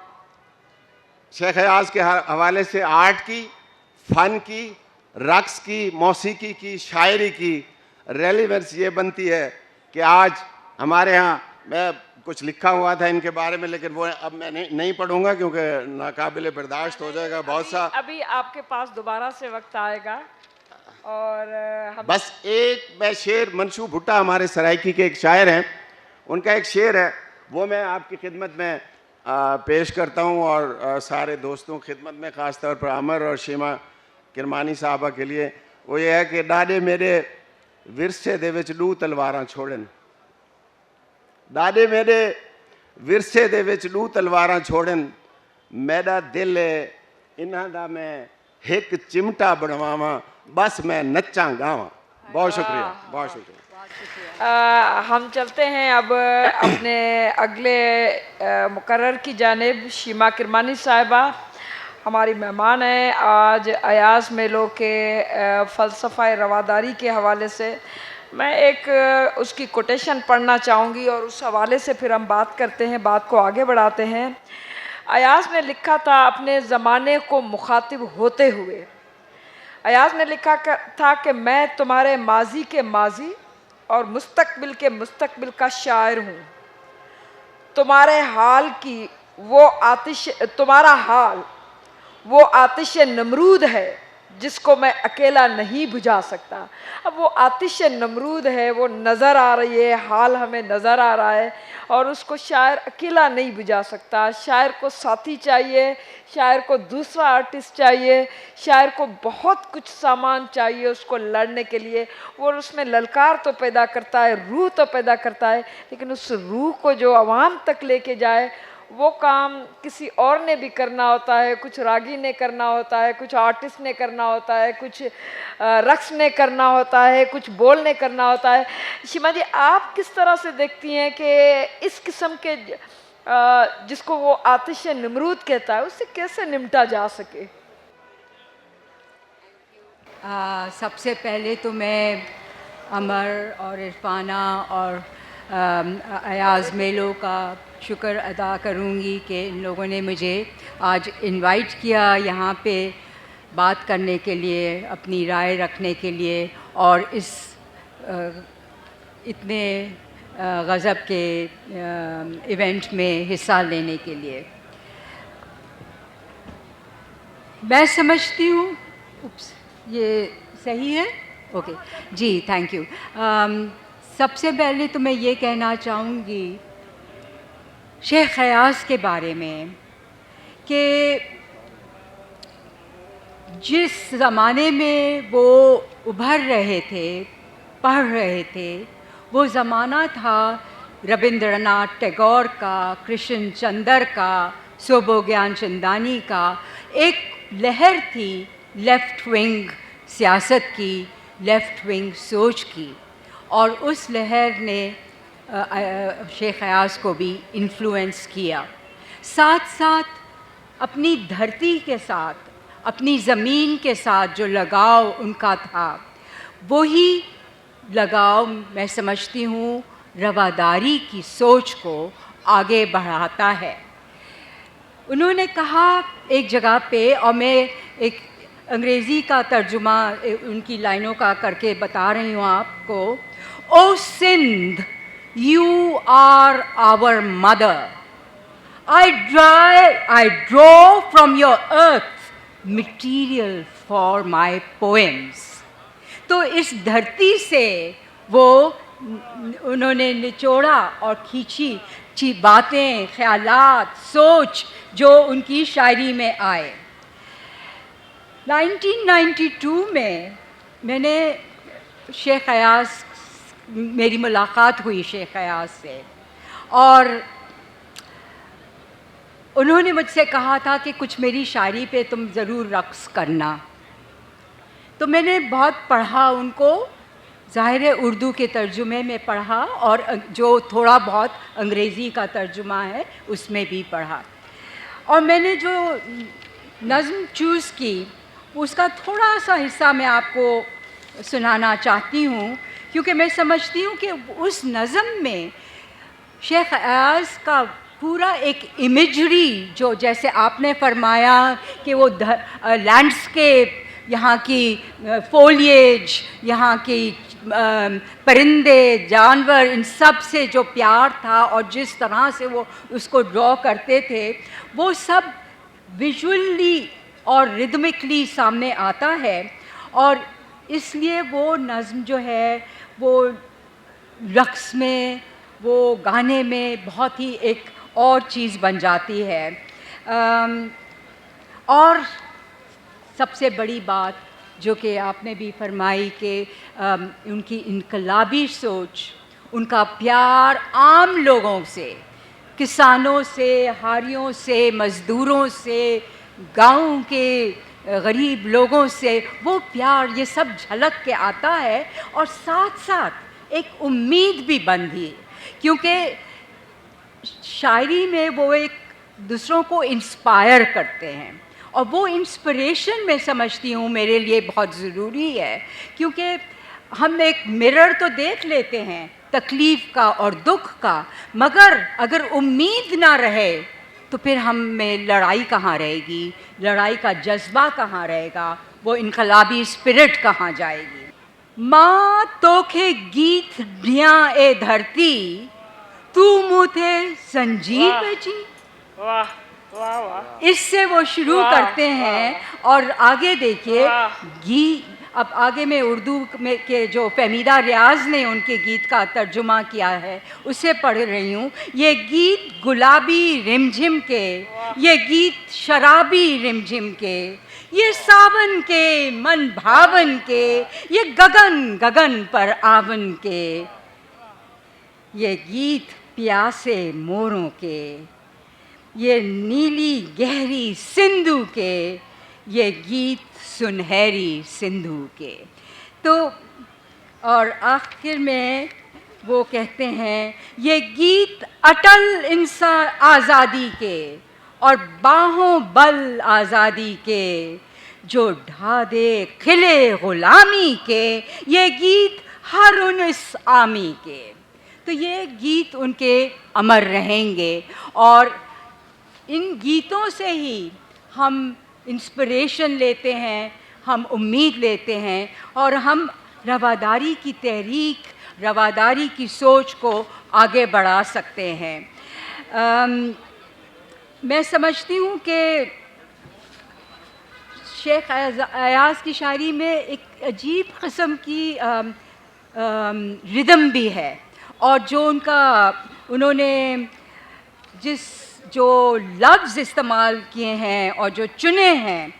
शेख अयाज के हवाले से आर्ट की, फन की, रक्स की, मौसीकी की, शायरी की रेलिवेंस ये बनती है कि आज हमारे यहाँ, मैं कुछ लिखा हुआ था इनके बारे में, लेकिन वो अब मैं नहीं पढ़ूंगा क्योंकि नाकाबिले बर्दाश्त हो जाएगा बहुत सा। अभी आपके पास दोबारा से वक्त आएगा। और बस एक मैं शेर, मंशू भुट्टा हमारे सराइकी के एक शायर हैं, उनका एक शेर है, वो मैं आपकी खिदमत में पेश करता हूँ, और सारे दोस्तों की खिदमत में, ख़ास तौर पर अमर और शीमा किरमानी साहबा के लिए। वो ये है कि डाडे मेरे विरसे दे विच लू तलवारां छोड़न, डाडे मेरे विरसे दे विच लू तलवारां छोड़न, मेरा दिल इन्हां दा मैं एक चिमटा बनवावां, बस मैं नच्चां गावां। बहुत शुक्रिया, बहुत शुक्रिया। हम चलते हैं अब अपने अगले मुकर्रर की जानिब। शीमा किरमानी साहिबा हमारी मेहमान हैं आज अयाज मेलो के फ़लसफ़ा रवादारी के हवाले से। मैं एक उसकी कोटेशन पढ़ना चाहूँगी और उस हवाले से फिर हम बात करते हैं, बात को आगे बढ़ाते हैं। अयाज ने लिखा था अपने ज़माने को मुखातिब होते हुए, अयाज ने लिखा था कि मैं तुम्हारे माजी के माजी और मुस्तकबिल के मुस्तकबिल का शायर हूँ। तुम्हारे हाल की वो आतिश, तुम्हारा हाल वो आतिश नमरूद है जिसको मैं अकेला नहीं बुझा सकता। अब वो आतिश नमरूद है, वो नज़र आ रही है, हाल हमें नज़र आ रहा है, और उसको शायर अकेला नहीं बुझा सकता। शायर को साथी चाहिए, शायर को दूसरा आर्टिस्ट चाहिए, शायर को बहुत कुछ सामान चाहिए उसको लड़ने के लिए। वो उसमें ललकार तो पैदा करता है, रूह तो पैदा करता है, लेकिन उस रूह को जो आवाम तक लेके जाए वो काम किसी और ने भी करना होता है। कुछ रागी ने करना होता है, कुछ आर्टिस्ट ने करना होता है, कुछ रक्स ने करना होता है, कुछ बोल ने करना होता है। शिमा जी, आप किस तरह से देखती हैं कि इस किस्म के जिसको वो आतिश नमरूद कहता है उससे कैसे निपटा जा सके? सबसे पहले तो मैं अमर और इरफाना और अयाज़ मेलो का शुक्र अदा करूँगी कि इन लोगों ने मुझे आज इनवाइट किया यहाँ पे बात करने के लिए, अपनी राय रखने के लिए, और इस इतने गज़ब के इवेंट में हिस्सा लेने के लिए। मैं समझती हूँ, ये सही है? Okay ji, thank you. सबसे पहले तो मैं ये कहना चाहूँगी शेख ख़यास के बारे में कि जिस ज़माने में वो उभर रहे थे, पढ़ रहे थे, वो ज़माना था रविंद्रनाथ टैगोर का, कृष्ण चंद्र का, सोबो ज्ञान चंदानी का। एक लहर थी लेफ़्ट विंग सियासत की, लेफ़्ट विंग सोच की, और उस लहर ने शेख ख़यास को भी इन्फ्लुएंस किया। साथ साथ अपनी धरती के साथ, अपनी ज़मीन के साथ जो लगाव उनका था, वही लगाव मैं समझती हूँ रवादारी की सोच को आगे बढ़ाता है। उन्होंने कहा एक जगह पे, और मैं एक अंग्रेज़ी का तर्जुमा उनकी लाइनों का करके बता रही हूँ आपको। ओ Sindh, you are our mother. I draw from your earth material for my poems. तो इस धरती से वो उन्होंने निचोड़ा और खींची बातें, ख्यालात, सोच जो उनकी शायरी में आए। 1992 में मैंने शेख ख़यास, मेरी मुलाकात हुई शेख ख़यास से, और उन्होंने मुझसे कहा था कि कुछ मेरी शायरी पे तुम ज़रूर रक़्स करना। तो मैंने बहुत पढ़ा उनको, ज़ाहिर है उर्दू के तर्जुमे में पढ़ा, और जो थोड़ा बहुत अंग्रेज़ी का तर्जुमा है उसमें भी पढ़ा। और मैंने जो नज़्म चूज़ की उसका थोड़ा सा हिस्सा मैं आपको सुनाना चाहती हूँ, क्योंकि मैं समझती हूँ कि उस नज़म में शेख ख़यास का पूरा एक इमेजरी, जो जैसे आपने फरमाया कि वो लैंडस्केप, यहाँ की फोलिएज, यहाँ की परिंदे, जानवर, इन सब से जो प्यार था और जिस तरह से वो उसको ड्रॉ करते थे, वो सब विजुअली और रिदमिकली सामने आता है। और इसलिए वो नज़्म जो है वो रक़्स में, वो गाने में बहुत ही एक और चीज़ बन जाती है। और सबसे बड़ी बात जो कि आपने भी फरमाई कि उनकी इनकलाबी सोच, उनका प्यार आम लोगों से, किसानों से, हारियों से, मज़दूरों से, गाँव के गरीब लोगों से, वो प्यार, ये सब झलक के आता है। और साथ साथ एक उम्मीद भी बंधी, क्योंकि शायरी में वो एक दूसरों को इंस्पायर करते हैं, और वो इंस्पिरेशन मैं समझती हूँ मेरे लिए बहुत ज़रूरी है। क्योंकि हम एक मिरर तो देख लेते हैं तकलीफ़ का और दुख का, मगर अगर उम्मीद ना रहे तो फिर हम में लड़ाई कहाँ रहेगी, लड़ाई का जज्बा कहाँ रहेगा, वो इनकलाबी स्पिरिट कहाँ जाएगी। माँ तोखे गीत ढिया ए धरती, तू मुथे संजीव जी। वाह वाह वाह। इससे वो शुरू वाह, करते हैं और आगे देखिए गीत। अब आगे में उर्दू में के जो फहमीदा रियाज ने उनके गीत का तर्जुमा किया है उसे पढ़ रही हूँ। ये गीत गुलाबी रिमझिम के, ये गीत शराबी रिमझिम के, ये सावन के मन भावन के, ये गगन गगन पर आवन के, ये गीत प्यासे मोरों के, ये नीली गहरी सिंधु के, ये गीत सुनहरी सिंधु के। तो और आखिर में वो कहते हैं ये गीत अटल इंसान आज़ादी के और बाहों बल आज़ादी के, जो ढा दे खिले ग़ुलामी के, ये गीत हर उन्स आमी के। तो ये गीत उनके अमर रहेंगे और इन गीतों से ही हम इंस्पिरेशन लेते हैं, हम उम्मीद लेते हैं और हम रवादारी की तहरीक, रवादारी की सोच को आगे बढ़ा सकते हैं। मैं समझती हूँ कि शेख अयाज़ की शायरी में एक अजीब क़िस्म की रिदम भी है और जो उन्होंने जो लफ्ज़ इस्तेमाल किए हैं और जो चुने हैं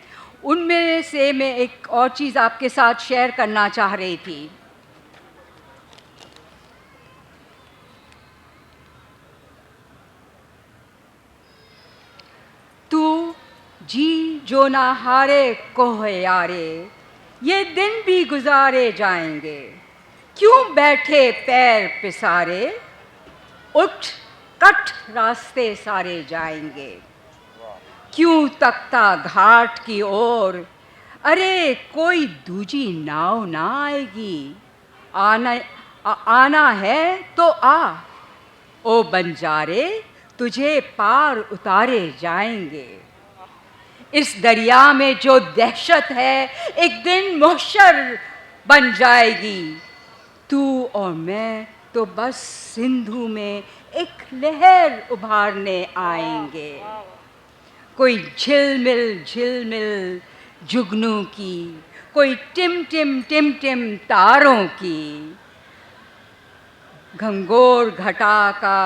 उनमें से मैं एक और चीज़ आपके साथ शेयर करना चाह रही थी। तू जी जो ना हारे कोह यारे, ये दिन भी गुजारे जाएंगे, क्यों बैठे पैर पिसारे, उठ कट रास्ते सारे जाएंगे, क्यों तख्ता घाट की ओर, अरे कोई दूजी नाव ना आएगी, आना है तो आ, ओ बंजारे तुझे पार उतारे जाएंगे। इस दरिया में जो दहशत है एक दिन मुहशर बन जाएगी, तू और मैं तो बस सिंधु में एक लहर उभारने आएंगे, कोई झिलमिल झिलमिल जुगनू की, कोई टिम टिम टिम टिम तारों की, घंघोर घटा का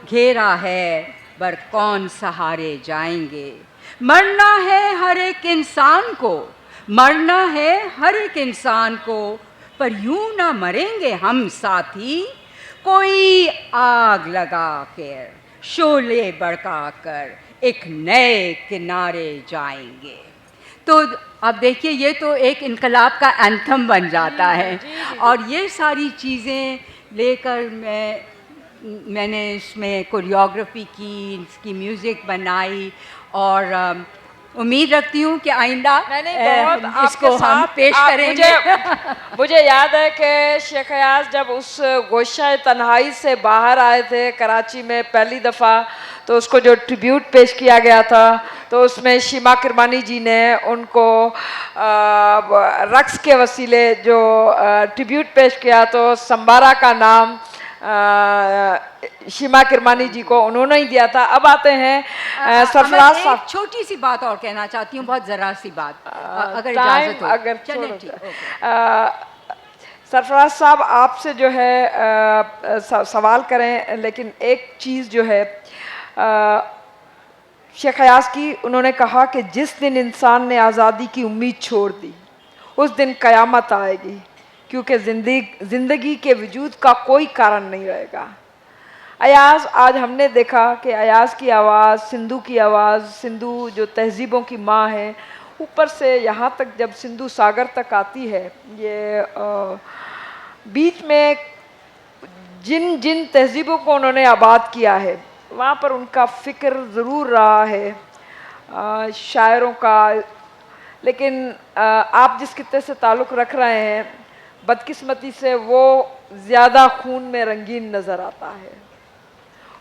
घेरा है, पर कौन सहारे जाएंगे। मरना है हर एक इंसान को, मरना है हर एक इंसान को, पर यूं ना मरेंगे हम साथी, कोई आग लगा कर शोले भड़का कर एक नए किनारे जाएंगे। तो अब देखिए ये तो एक इनकलाब का एंथम बन जाता है और ये सारी चीज़ें लेकर मैंने इसमें कोरियोग्राफी की, इसकी म्यूज़िक बनाई और उम्मीद रखती हूँ कि आइंदा इसको हम पेश करेंगे। मुझे याद है कि शेख अयाज़ जब उस गोशा तन्हाई से बाहर आए थे कराची में पहली दफ़ा, तो उसको जो ट्रिब्यूट पेश किया गया था तो उसमें शीमा किरमानी जी ने उनको रक्स के वसीले जो ट्रिब्यूट पेश किया, तो संबारा का नाम शीमा किरमानी जी को उन्होंने ही दिया था। अब आते हैं सरफराज साहब। एक छोटी सी बात और कहना चाहती हूँ, बहुत ज़रा सी बात, अगर टाइम इजाज़त हो। अगर चलें, ठीक, सरफराज साहब आपसे जो है सवाल करें, लेकिन एक चीज़ जो है शेख अयाज़ की, उन्होंने कहा कि जिस दिन इंसान ने आज़ादी की उम्मीद छोड़ दी उस दिन क़यामत आएगी, क्योंकि ज़िंदगी के वजूद का कोई कारण नहीं रहेगा। अयाज़, आज हमने देखा कि अयाज़ की आवाज़, सिंधु की आवाज़, सिंधु जो तहज़ीबों की माँ है, ऊपर से यहाँ तक जब सिंधु सागर तक आती है, ये बीच में जिन जिन तहज़ीबों को उन्होंने आबाद किया है वहाँ पर उनका फ़िक्र ज़रूर रहा है शायरों का। लेकिन आप जिस खित्ते से ताल्लुक़ रख रहे हैं, बदकिस्मती से वो ज़्यादा खून में रंगीन नज़र आता है।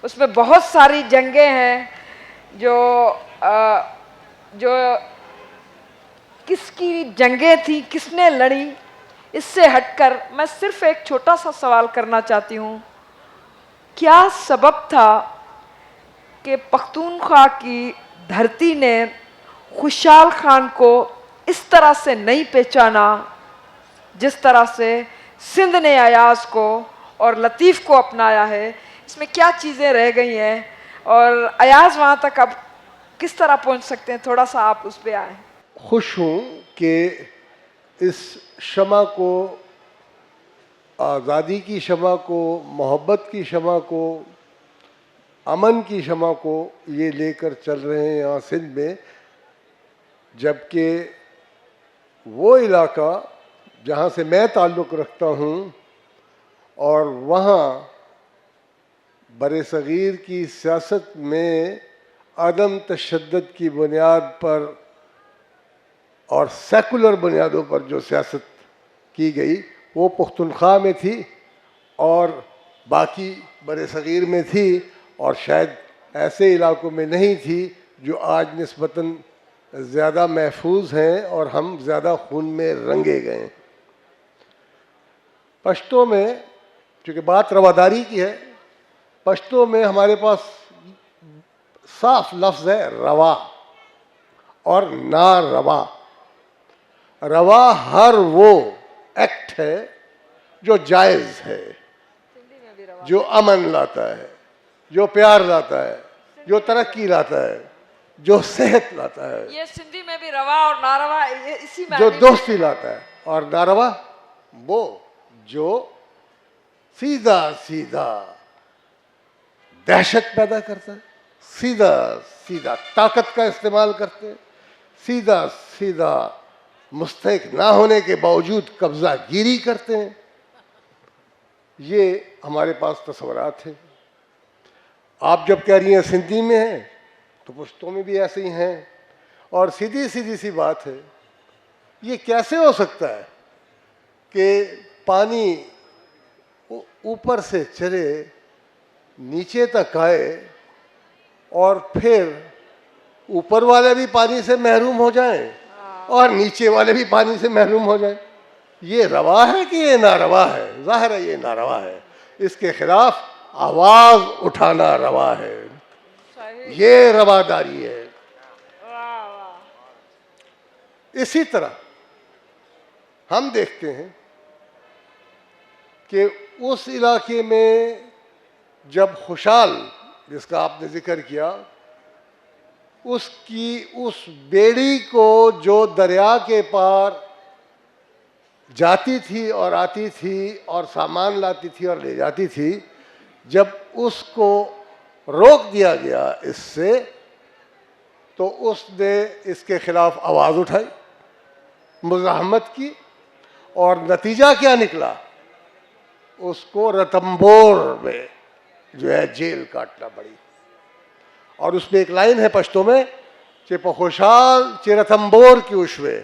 उसमें बहुत सारी जंगें हैं जो किसकी जंगें थी, किसने लड़ी, इससे हटकर मैं सिर्फ एक छोटा सा सवाल करना चाहती हूँ। क्या सबब था कि पख्तूनख्वा की धरती ने खुशहाल खान को इस तरह से नहीं पहचाना जिस तरह से सिंध ने अयाज को और लतीफ़ को अपनाया है। इसमें क्या चीज़ें रह गई हैं और अयाज वहाँ तक अब किस तरह पहुँच सकते हैं, थोड़ा सा आप उस पर आए। खुश हूँ कि इस शमा को, आज़ादी की शमा को, मोहब्बत की शमा को, अमन की शमा को ये लेकर चल रहे हैं यहाँ सिंध में, जबकि वो इलाका जहाँ से मैं ताल्लुक़ रखता हूँ और वहाँ बरसग़ीर की सियासत में अदम तशद्दुद की बुनियाद पर और सेकुलर बुनियादों पर जो सियासत की गई वो पुख्तनख्वा में थी और बाकी बरसग़ीर में थी, और शायद ऐसे इलाकों में नहीं थी जो आज निस्बतन ज़्यादा महफूज हैं और हम ज़्यादा खून में रंगे गए। पश्तो में, चूँकि बात रवादारी की है, पश्तो में हमारे पास साफ लफ्ज़ है रवा और ना रवा। रवा हर वो एक्ट है जो जायज़ है, जो अमन लाता है, जो प्यार लाता है, जो तरक्की लाता है, जो सेहत लाता है, ये सिंधी में भी रवा और नारवा इसी में जो दोस्ती लाता है, और नारवा वो जो सीधा सीधा दहशत पैदा करता है, सीधा सीधा ताकत का इस्तेमाल करते हैं, सीधा सीधा मुस्तहिक ना होने के बावजूद कब्जा गिरी करते हैं। ये हमारे पास तस्वरात हैं। आप जब कह रही हैं सिंधी में है तो पुश्तों में भी ऐसे ही हैं। और सीधी सीधी सी बात है, ये कैसे हो सकता है कि पानी ऊपर से चले नीचे तक आए और फिर ऊपर वाले भी पानी से महरूम हो जाएं और नीचे वाले भी पानी से महरूम हो जाएं? ये रवा है कि ये नारवा है? ज़ाहिर है ये नारवा है। इसके खिलाफ आवाज़ उठाना रवा है, ये रवादारी है। इसी तरह हम देखते हैं कि उस इलाके में जब खुशहाल, जिसका आपने जिक्र किया, उसकी उस बेड़ी को जो दरिया के पार जाती थी और आती थी और सामान लाती थी और ले जाती थी, जब उसको रोक दिया गया इससे, तो उसने इसके खिलाफ आवाज़ उठाई, मुज़ाहमत की, और नतीजा क्या निकला? उसको रतंबोर में जो है जेल काटना पड़ी। और उसमें एक लाइन है पश्तो में, चे खुशाल चे रतंबोर की उशवे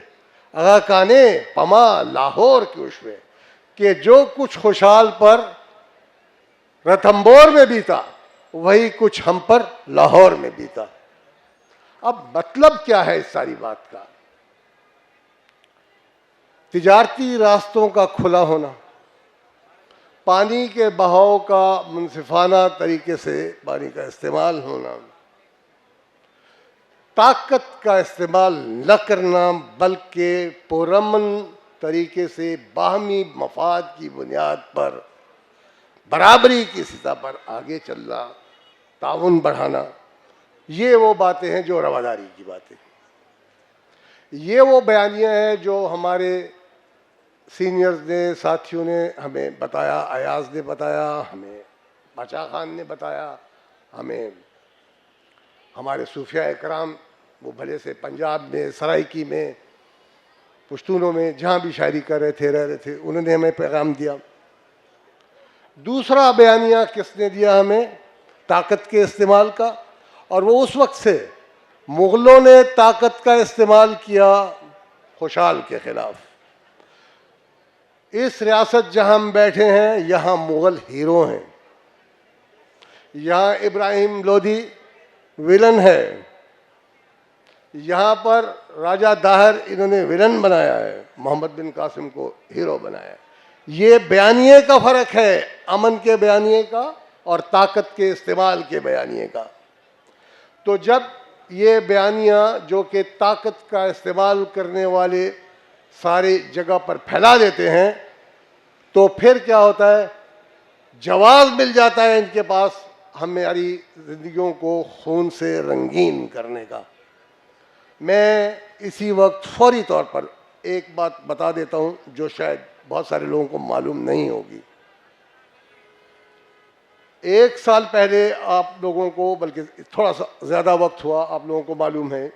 अगा काने पमा लाहौर की उशवे, कि जो कुछ खुशहाल पर रतंबोर में बीता वही कुछ हम पर लाहौर में बीता। अब मतलब क्या है इस सारी बात का? तिजारती रास्तों का खुला होना, पानी के बहाव का मुनसिफाना तरीके से पानी का इस्तेमाल होना, ताकत का इस्तेमाल न करना बल्कि पुरअमन तरीके से बाहमी मफाद की बुनियाद पर बराबरी की सतह पर आगे चलना, ताउन बढ़ाना, ये वो बातें हैं जो रवादारी की बातें। ये वो बयानियाँ हैं जो हमारे सीनियर्स ने, साथियों ने हमें बताया, अयाज ने बताया, हमें बादशाह खान ने बताया, हमें हमारे सूफिया इकराम, वो भले से पंजाब में, सराइकी में, पुश्तूनों में, जहाँ भी शायरी कर रहे थे, रह रहे थे, उन्होंने हमें पैगाम दिया। दूसरा बयानिया किसने दिया हमें? ताकत के इस्तेमाल का। और वो उस वक्त से मुग़लों ने ताकत का इस्तेमाल किया खुशहाल के ख़िलाफ़। इस रियासत जहाँ हम बैठे हैं, यहाँ मुग़ल हीरो हैं, यहाँ इब्राहिम लोधी विलन है, यहाँ पर राजा दाहर इन्होंने विलन बनाया है, मोहम्मद बिन कासिम को हीरो बनाया है। ये बयानिए का फ़र्क है, अमन के बयानिए का और ताकत के इस्तेमाल के बयानिए का। तो जब ये बयानियाँ जो कि ताकत का इस्तेमाल करने वाले सारी जगह पर फैला देते हैं, तो फिर क्या होता है, जवाब मिल जाता है इनके पास हमारी ज़िंदगियों को खून से रंगीन करने का। मैं इसी वक्त फौरी तौर पर एक बात बता देता हूँ जो शायद बहुत सारे लोगों को मालूम नहीं होगी। 1 साल पहले आप लोगों को, बल्कि थोड़ा सा ज़्यादा वक्त हुआ, आप लोगों को मालूम है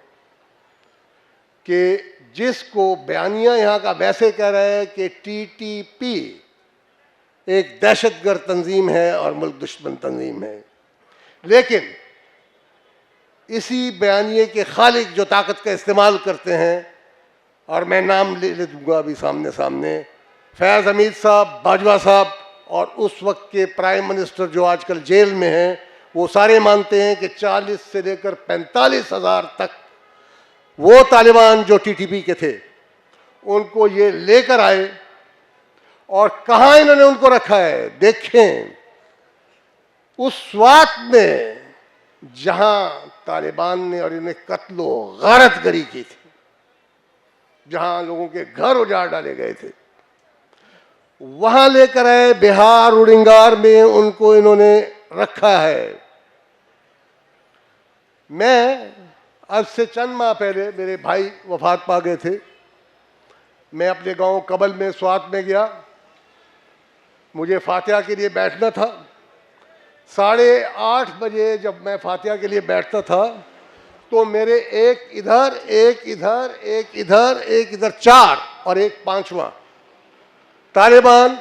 कि जिसको बयानिया यहाँ का वैसे कह रहा है कि TTP एक दहशतगर्द तंजीम है और मुल्क दुश्मन तंजीम है, लेकिन इसी बयानिए के खालिक जो ताकत का इस्तेमाल करते हैं, और मैं नाम ले दूंगा अभी सामने सामने, फैज़ हमीद साहब, बाजवा साहब, और उस वक्त के प्राइम मिनिस्टर जो आजकल जेल में हैं, वो सारे मानते हैं कि 40 से लेकर 45,000 तक वो तालिबान जो TTP के थे उनको ये लेकर आए। और कहाँ इन्होंने उनको रखा है, देखें, उस वक्त में जहां तालिबान ने और इन्हें कत्लो गारत गरी की थी, जहां लोगों के घर उजाड़ डाले गए थे, वहां लेकर आए बिहार उड़िंगार में उनको इन्होंने रखा है। मैं आज से चंद माह पहले, मेरे भाई वफात पा गए थे, मैं अपने गांव कबल में स्वात में गया, मुझे फातिहा के लिए बैठना था। 8:30 बजे जब मैं फातिहा के लिए बैठता था तो मेरे एक इधर एक इधर एक इधर एक इधर 4 और एक 5वां तालिबान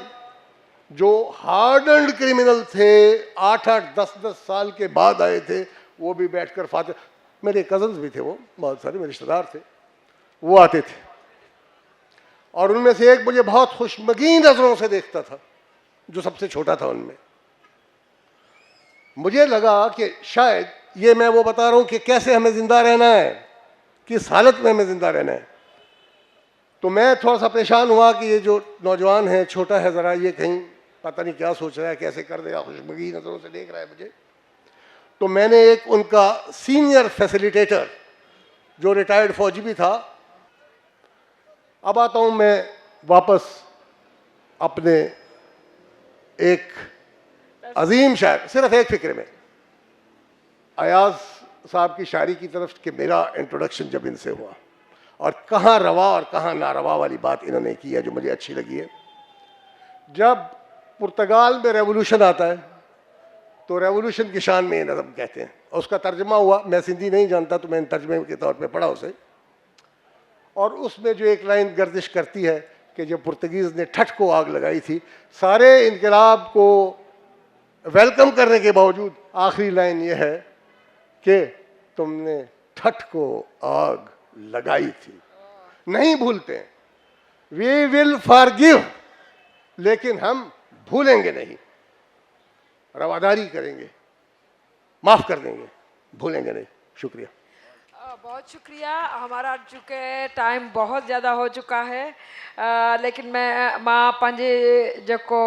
जो हार्डन्ड क्रिमिनल थे, 8-8 10-10 साल के बाद आए थे, वो भी बैठकर फातिहा, मेरे कजन्स भी थे, वो बहुत सारे मेरे रिश्तेदार थे, वो आते थे। और उनमें से एक मुझे बहुत खुशमगीन नजरों से देखता था, जो सबसे छोटा था उनमें। मुझे लगा कि शायद ये, मैं वो बता रहा हूं कि कैसे हमें जिंदा रहना है, किस हालत में हमें जिंदा रहना है। तो मैं थोड़ा सा परेशान हुआ कि ये जो नौजवान है, छोटा है ज़रा, ये कहीं पता नहीं क्या सोच रहा है, कैसे कर देगा, खुशमगीन नजरों से देख रहा है मुझे। तो मैंने एक उनका सीनियर फैसिलिटेटर जो रिटायर्ड फौजी भी था, अब आता हूं मैं वापस अपने एक अजीम शायर, सिर्फ एक फिक्र में, अयाज साहब की शायरी की तरफ, कि मेरा इंट्रोडक्शन जब इनसे हुआ और कहाँ रवा और कहाँ नारवा वाली बात इन्होंने की है जो मुझे अच्छी लगी है। जब पुर्तगाल में रेवोल्यूशन आता है तो रेवोल्यूशन की शान में ये नज़म कहते हैं, और उसका तर्जमा हुआ, मैं सिंधी नहीं जानता तो मैंने तर्जमे के तौर पे पढ़ा उसे, और उसमें जो एक लाइन गर्दिश करती है कि जब पुर्तगीज़ ने ठठ को आग लगाई थी, सारे इनकलाब को वेलकम करने के बावजूद आखिरी लाइन ये है कि तुमने ठठ को आग लगाई थी। नहीं भूलते, वी विल फॉरगिव, लेकिन हम भूलेंगे नहीं, रवादारी करेंगे, माफ कर देंगे, भूलेंगे नहीं। शुक्रिया। बहुत शुक्रिया। हमारा चूँकि टाइम बहुत ज़्यादा हो चुका है, लेकिन मां पंहिंजे जेको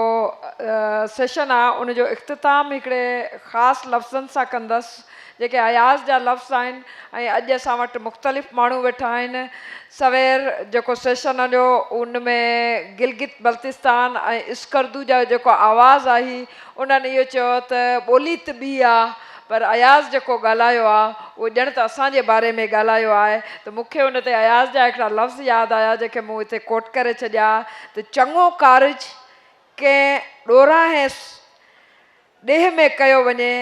सेशन आहे उन जो इख़्तिताम हिकिड़े ख़ासि लफ़्ज़नि सां कंदसि जेके अयाज़ जा लफ़्ज़ आहिनि। ऐं अॼु असां वटि मुख़्तलिफ़ माण्हू वेठा आहिनि। सवेर जेको सेशन हलियो उन में गिलगित बल्तिस्तान ऐं स्कर्दू जा जेको आवाज़ आई, उन्हनि इहो चयो त ॿोली त ॿी आहे, पर अयाज़ जेको ॻाल्हायो आहे उहो ॼण त असांजे बारे में ॻाल्हायो आहे। त मूंखे उन ते अयाज़ जा हिकिड़ा लफ़्ज़ यादि आया जेके मूं हिते कोट करे छॾिया त चङो कारज कंहिं ॾोरां ऐं ॾेह में कयो वञे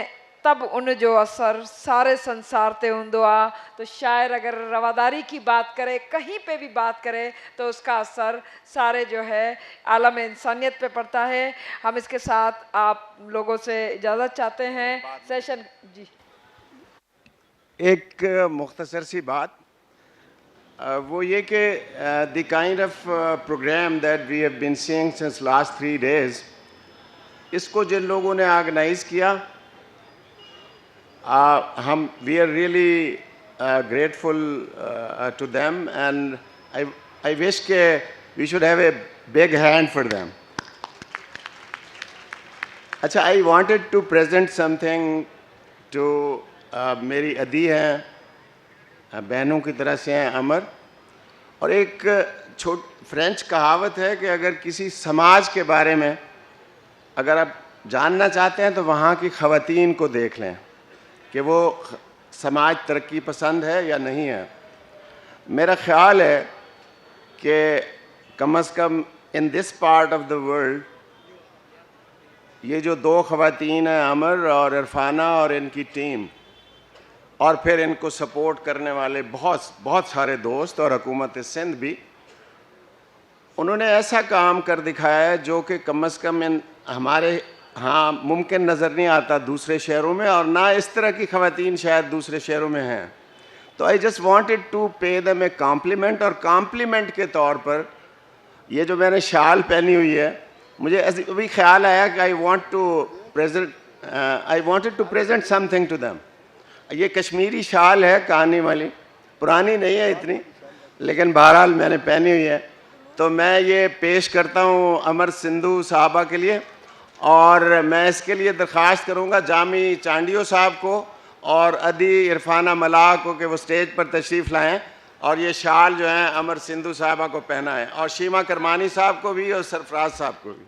तब उन जो असर सारे संसार पे हूंदो आहे। तो शायर अगर रवादारी की बात करे, कहीं पे भी बात करे, तो उसका असर सारे जो है आलम इंसानियत पे पड़ता है। हम इसके साथ आप लोगों से इजाज़त चाहते हैं। सेशन जी एक मुख्तसर सी बात, वो ये कि the kind of programme that we have been seeing since last 3 days, इसको जिन लोगों ने ऑर्गेनाइज किया, हम we are really grateful to them, and I wish के we should have a big hand for them. अच्छा, I wanted to present something to मेरी अदी हैं, बहनों की तरह से हैं अमर। और एक फ्रेंच कहावत है कि अगर किसी समाज के बारे में अगर आप जानना चाहते हैं तो वहाँ की ख़वातीन को देख लें कि वो समाज तरक्की पसंद है या नहीं है। मेरा ख़्याल है कि come as come in this part of the world ये जो दो ख़वातीन हैं, अमर और इरफाना और इनकी टीम, और फिर इनको सपोर्ट करने वाले बहुत सारे दोस्त और हुकूमत सिंध भी, उन्होंने ऐसा काम कर दिखाया है जो कि कम अज़ कम इन हमारे हाँ मुमकिन नज़र नहीं आता दूसरे शहरों में, और ना इस तरह की ख़वातीन शायद दूसरे शहरों में हैं। तो I just wanted to pay them a compliment, और कॉम्प्लीमेंट के तौर पर ये जो मैंने शाल पहनी हुई है, मुझे अभी ख्याल आया कि I wanted to present something to them. ये कश्मीरी शाल है, कहानी वाली, पुरानी नहीं है इतनी, लेकिन बहरहाल मैंने पहनी हुई है। तो मैं ये पेश करता हूँ अमर सिंधु साहबा के लिए, और मैं इसके लिए दरख्वास्त करूँगा जामी चांडियो साहब को और अदी इरफाना मलाह को कि वो स्टेज पर तशरीफ़ लाएँ और ये शाल जो है अमर सिंधु साहबा को पहनाएँ, और शीमा करमानी साहब को भी और सरफराज साहब को भी।